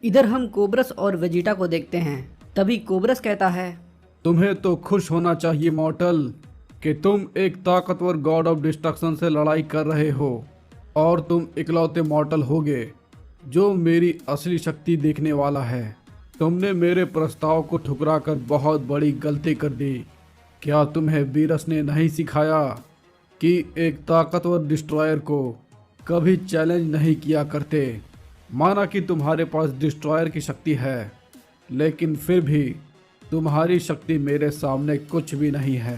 इधर हम कोब्रस और वेजिटा को देखते हैं। तभी कोब्रस कहता है, तुम्हें तो खुश होना चाहिए मॉर्टल कि तुम एक ताकतवर गॉड ऑफ डिस्ट्रक्शन से लड़ाई कर रहे हो और तुम इकलौते मॉर्टल होगे जो मेरी असली शक्ति देखने वाला है। तुमने मेरे प्रस्ताव को ठुकराकर बहुत बड़ी गलती कर दी। क्या तुम्हें वीरस ने नहीं सिखाया कि एक ताकतवर डिस्ट्रॉयर को कभी चैलेंज नहीं किया करते? माना कि तुम्हारे पास डिस्ट्रॉयर की शक्ति है, लेकिन फिर भी तुम्हारी शक्ति मेरे सामने कुछ भी नहीं है।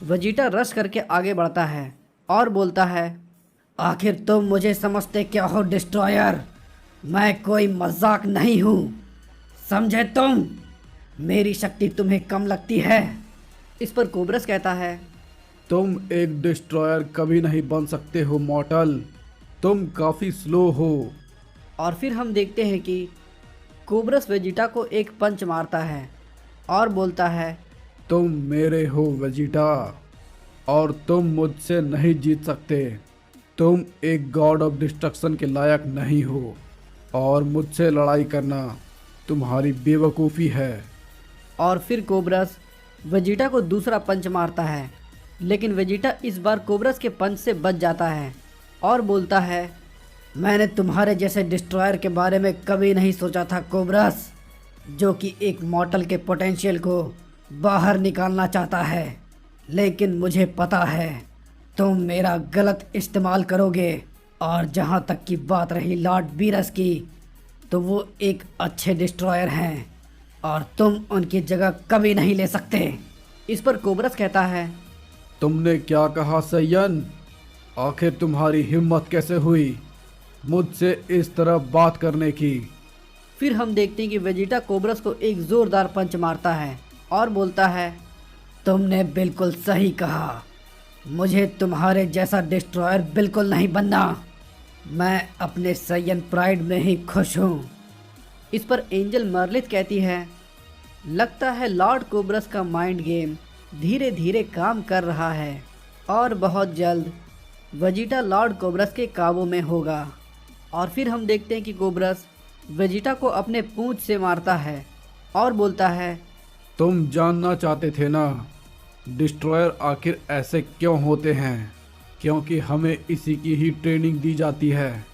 वेजिटा रश करके आगे बढ़ता है और बोलता है, आखिर तुम मुझे समझते क्या हो डिस्ट्रॉयर? मैं कोई मजाक नहीं हूँ, समझे तुम? मेरी शक्ति तुम्हें कम लगती है। इस पर कोब्रस कहता है, तुम एक डिस्ट्रॉयर कभी नहीं बन सकते हो मॉर्टल, तुम काफ़ी स्लो हो। और फिर हम देखते हैं कि कोब्रस वेजिटा को एक पंच मारता है और बोलता है, तुम मेरे हो वेजिटा और तुम मुझसे नहीं जीत सकते। तुम एक गॉड ऑफ डिस्ट्रक्शन के लायक नहीं हो और मुझसे लड़ाई करना तुम्हारी बेवकूफ़ी है। और फिर कोब्रस वेजिटा को दूसरा पंच मारता है, लेकिन वेजिटा इस बार कोब्रस के पंच से बच जाता है और बोलता है, मैंने तुम्हारे जैसे डिस्ट्रॉयर के बारे में कभी नहीं सोचा था कोब्रस, जो कि एक मॉर्टल के पोटेंशियल को बाहर निकालना चाहता है। लेकिन मुझे पता है तुम मेरा गलत इस्तेमाल करोगे। और जहाँ तक की बात रही लॉर्ड वीरस की, तो वो एक अच्छे डिस्ट्रॉयर हैं और तुम उनकी जगह कभी नहीं ले सकते। इस पर कोब्रस कहता है, तुमने क्या कहा सयन? आखिर तुम्हारी हिम्मत कैसे हुई मुझसे इस तरह बात करने की? फिर हम देखते हैं कि वेजिटा कोब्रस को एक ज़ोरदार पंच मारता है और बोलता है, तुमने बिल्कुल सही कहा, मुझे तुम्हारे जैसा डिस्ट्रॉयर बिल्कुल नहीं बनना। मैं अपने सयन प्राइड में ही खुश हूँ। इस पर एंजल मर्लिथ कहती है, लगता है लॉर्ड कोब्रस का माइंड गेम धीरे धीरे काम कर रहा है और बहुत जल्द वेजिटा लॉर्ड कोब्रस के काबू में होगा। और फिर हम देखते हैं कि कोब्रस वेजिटा को अपने पूंछ से मारता है और बोलता है, तुम जानना चाहते थे ना डिस्ट्रॉयर आखिर ऐसे क्यों होते हैं? क्योंकि हमें इसी की ही ट्रेनिंग दी जाती है।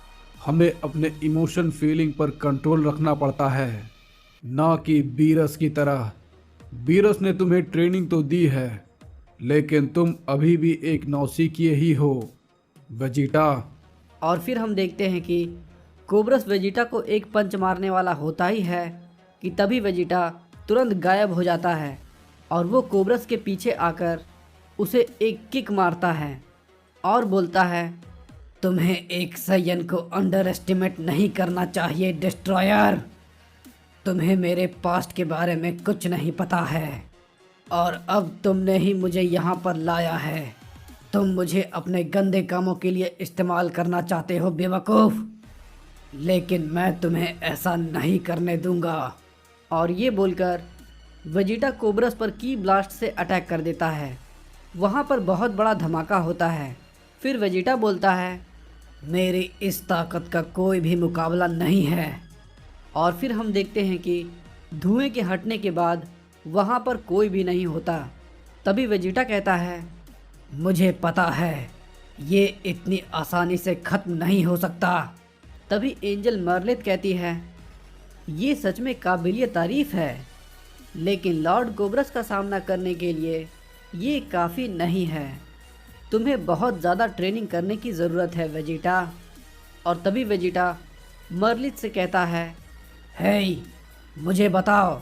हमें अपने इमोशन फीलिंग पर कंट्रोल रखना पड़ता है, ना कि वीरस की तरह। वीरस ने तुम्हें ट्रेनिंग तो दी है, लेकिन तुम अभी भी एक नौसिखिए ही हो वेजिटा। और फिर हम देखते हैं कि कोब्रस वेजिटा को एक पंच मारने वाला होता ही है कि तभी वेजिटा तुरंत गायब हो जाता है और वो कोब्रस के पीछे आकर उसे एक किक मारता है और बोलता है, तुम्हें एक सयन को अंडर एस्टिमेट नहीं करना चाहिए डिस्ट्रॉयर। तुम्हें मेरे पास्ट के बारे में कुछ नहीं पता है और अब तुमने ही मुझे यहाँ पर लाया है। तुम मुझे अपने गंदे कामों के लिए इस्तेमाल करना चाहते हो बेवकूफ़, लेकिन मैं तुम्हें ऐसा नहीं करने दूंगा। और ये बोलकर वेजिटा कोब्रस पर की ब्लास्ट से अटैक कर देता है। वहाँ पर बहुत बड़ा धमाका होता है। फिर वेजिटा बोलता है, मेरी इस ताकत का कोई भी मुकाबला नहीं है। और फिर हम देखते हैं कि धुएं के हटने के बाद वहाँ पर कोई भी नहीं होता। तभी वेजिटा कहता है, मुझे पता है ये इतनी आसानी से ख़त्म नहीं हो सकता। तभी एंजल मर्लिथ कहती है, ये सच में काबिलिय तारीफ़ है, लेकिन लॉर्ड कोब्रस का सामना करने के लिए ये काफ़ी नहीं है। तुम्हें बहुत ज़्यादा ट्रेनिंग करने की ज़रूरत है वेजिटा। और तभी वेजिटा मर्लिथ से कहता है, हे मुझे बताओ,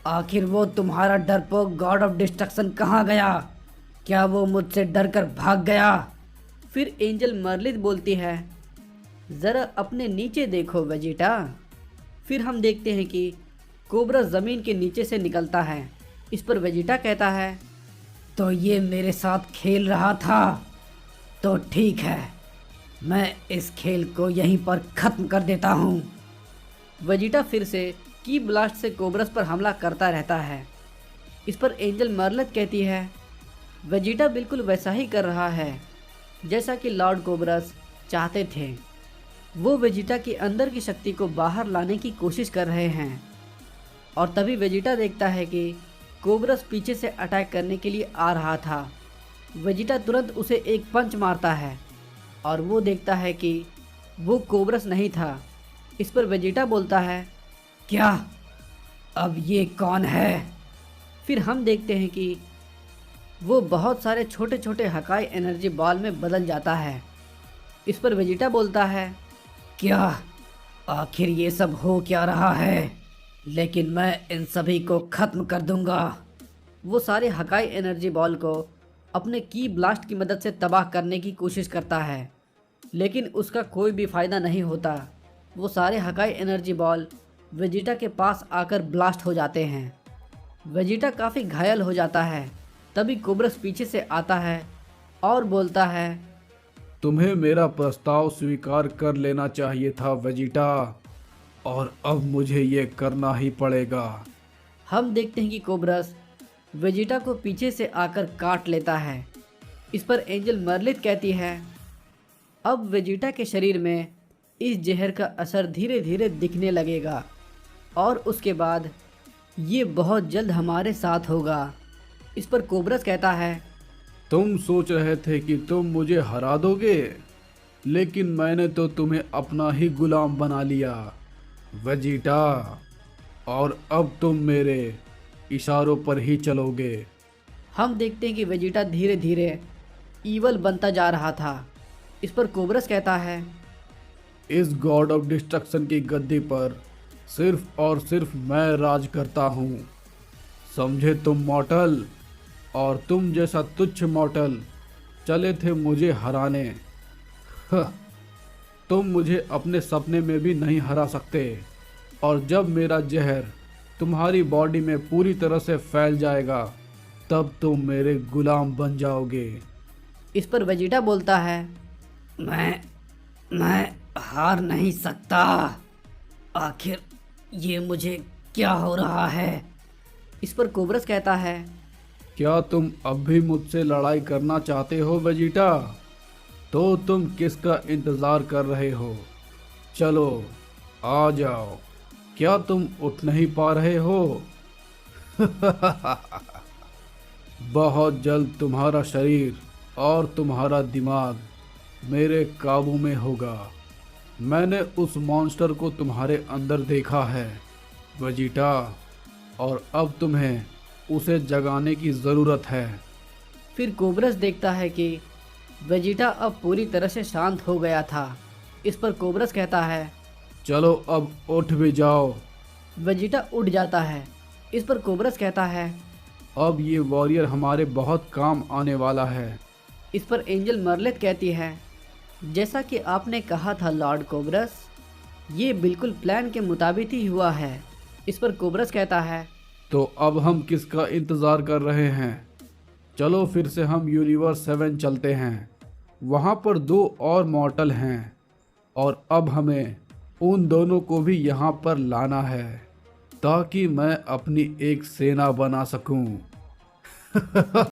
आखिर वो तुम्हारा डरपोक गॉड ऑफ डिस्ट्रक्शन कहाँ गया? क्या वो मुझसे डरकर भाग गया? फिर एंजल मर्लिथ बोलती है, ज़रा अपने नीचे देखो वेजिटा। फिर हम देखते हैं कि कोब्रा ज़मीन के नीचे से निकलता है। इस पर वेजिटा कहता है, तो ये मेरे साथ खेल रहा था? तो ठीक है, मैं इस खेल को यहीं पर ख़त्म कर देता हूँ। वेजिटा फिर से की ब्लास्ट से कोब्रस पर हमला करता रहता है। इस पर एंजल मर्लिथ कहती है, वेजिटा बिल्कुल वैसा ही कर रहा है जैसा कि लॉर्ड कोब्रस चाहते थे। वो वेजिटा की अंदर की शक्ति को बाहर लाने की कोशिश कर रहे हैं। और तभी वेजिटा देखता है कि कोबरस पीछे से अटैक करने के लिए आ रहा था। वेजिटा तुरंत उसे एक पंच मारता है और वो देखता है कि वो कोबरस नहीं था। इस पर वेजिटा बोलता है, क्या अब ये कौन है? फिर हम देखते हैं कि वो बहुत सारे छोटे छोटे हकाई एनर्जी बॉल में बदल जाता है। इस पर वेजिटा बोलता है, क्या आखिर ये सब हो क्या रहा है? लेकिन मैं इन सभी को ख़त्म कर दूंगा। वो सारे हकाई एनर्जी बॉल को अपने की ब्लास्ट की मदद से तबाह करने की कोशिश करता है, लेकिन उसका कोई भी फ़ायदा नहीं होता। वो सारे हकाई एनर्जी बॉल वेजिटा के पास आकर ब्लास्ट हो जाते हैं। वेजिटा काफ़ी घायल हो जाता है। तभी कोबरस पीछे से आता है और बोलता है, तुम्हें मेरा प्रस्ताव स्वीकार कर लेना चाहिए था वेजिटा, और अब मुझे ये करना ही पड़ेगा। हम देखते हैं कि कोबरस वेजिटा को पीछे से आकर काट लेता है। इस पर एंजल मर्लिथ कहती है, अब वेजिटा के शरीर में इस जहर का असर धीरे धीरे दिखने लगेगा और उसके बाद ये बहुत जल्द हमारे साथ होगा। इस पर कोबरस कहता है, तुम सोच रहे थे कि तुम मुझे हरा दोगे, लेकिन मैंने तो तुम्हें अपना ही गुलाम बना लिया वेजिटा, और अब तुम मेरे इशारों पर ही चलोगे। हम देखते हैं कि वेजिटा धीरे धीरे ईवल बनता जा रहा था। इस पर कोबरस कहता है, इस गॉड ऑफ डिस्ट्रक्शन की गद्दी पर सिर्फ और सिर्फ मैं राज करता हूँ, समझे तुम मॉर्टल? और तुम जैसा तुच्छ मॉर्टल चले थे मुझे हराने। तुम मुझे अपने सपने में भी नहीं हरा सकते, और जब मेरा जहर तुम्हारी बॉडी में पूरी तरह से फैल जाएगा तब तुम मेरे गुलाम बन जाओगे। इस पर वेजिटा बोलता है, मैं हार नहीं सकता। आखिर ये मुझे क्या हो रहा है? इस पर कोबरस कहता है, क्या तुम अब भी मुझसे लड़ाई करना चाहते हो वेजिटा? तो तुम किसका इंतज़ार कर रहे हो? चलो आ जाओ। क्या तुम उठ नहीं पा रहे हो? बहुत जल्द तुम्हारा शरीर और तुम्हारा दिमाग मेरे काबू में होगा। मैंने उस मॉन्स्टर को तुम्हारे अंदर देखा है वेजिटा, और अब तुम्हें उसे जगाने की ज़रूरत है। फिर कोबरस देखता है कि वेजिटा अब पूरी तरह से शांत हो गया था। इस पर कोबरस कहता है, चलो अब उठ भी जाओ। वेजिटा उठ जाता है। इस पर कोबरस कहता है, अब ये वॉरियर हमारे बहुत काम आने वाला है। इस पर एंजल मर्लिथ कहती है, जैसा कि आपने कहा था लॉर्ड कोबरस, ये बिल्कुल प्लान के मुताबिक ही हुआ है। इस पर कोबरस कहता है, तो अब हम किसका इंतज़ार कर रहे हैं? चलो फिर से हम यूनिवर्स 7 चलते हैं। वहाँ पर 2 और मॉर्टल हैं, और अब हमें उन दोनों को भी यहाँ पर लाना है ताकि मैं अपनी एक सेना बना सकूं।